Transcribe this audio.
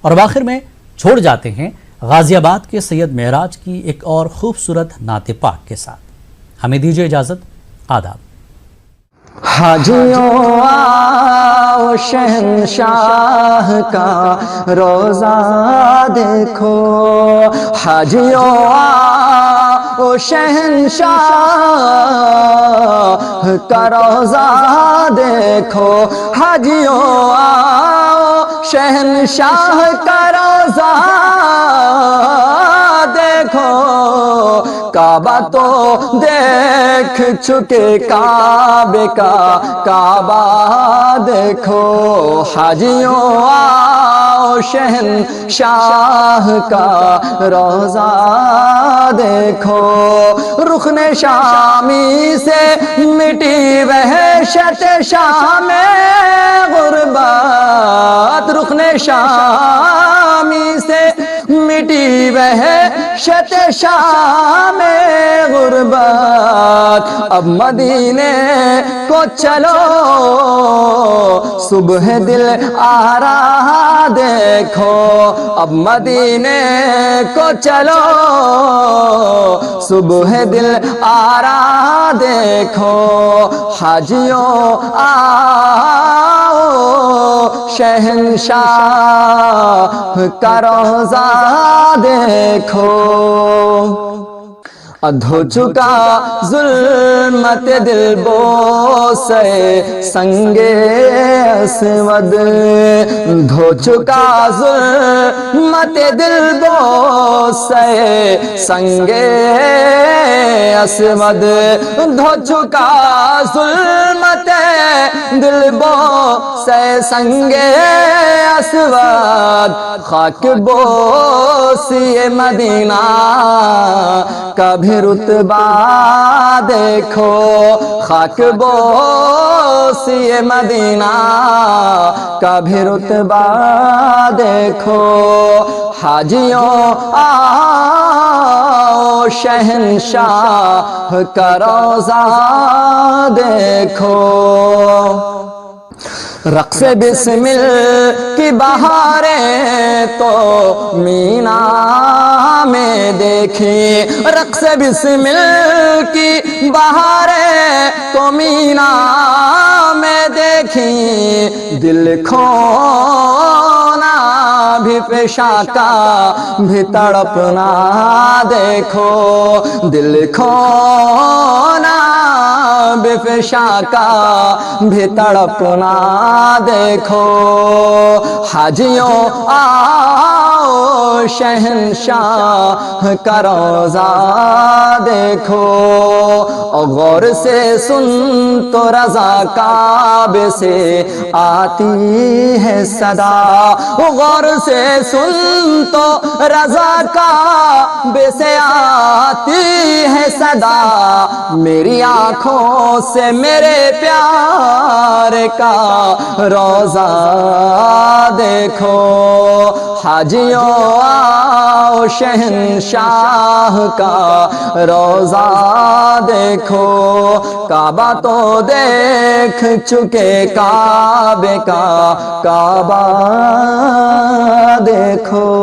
اور بآخر میں چھوڑ جاتے ہیں غازی آباد کے سید معراج کی ایک اور خوبصورت نعت پاک کے ساتھ۔ ہمیں دیجیے اجازت، آداب۔ حاجیوں آؤ شہنشاہ کا روزہ دیکھو، حاجیوں آؤ شہنشاہ کا روزہ دیکھو، حاجیوں آؤ شہنشاہ کا روزہ دیکھو، کعبہ تو دیکھ چکے کعبے کا کعبہ دیکھو، حاجیوں آؤ شہنشاہ کا روزہ دیکھو، رکن شامی سے مٹی وحشت شام غربت، رکن شامی سے مٹی وحشت شام غربت، اب مدینے کو چلو صبح دل آ رہا دیکھو، اب مدینے کو چلو صبح دل آ رہا دیکھو، حاجیوں آؤ شہنشاہ کا روزہ دیکھو، دھو چکا ظلمت دل بوسے سنگ اسود، دھو چکا ظلمت دل بوسے سنگ اسود، دھو چکا ظلمت دل بوسے سنگ اسود، خاک بوسی مدینہ کا بھی رتبہ دیکھو، خاک بوسی مدینہ کا بھی رتبہ دیکھو، حاجیوں آؤ شہنشاہ کا روزہ دیکھو، رقص بسمل کی بہاریں تو مینا میں دیکھی، رقص بسمل کی بہاریں تو مینا میں دیکھی، دل کھونا بھی پیشہ کا بھی تڑپنا دیکھو، دل کھونا بھی پیشہ کا بھی تڑپنا دیکھو، حاجیوں آؤ شہنشاہ کا روزہ دیکھو، غور سے سن تو رضا کعبے سے آتی ہے صدا، غور سے سن تو رضا کعبے سے آتی ہے صدا، میری آنکھوں سے میرے پیار کا روزہ دیکھو، حاجیوں آؤ شہنشاہ کا روزہ دیکھو، کعبہ تو دیکھ چکے کعبے کا کعبہ دیکھو۔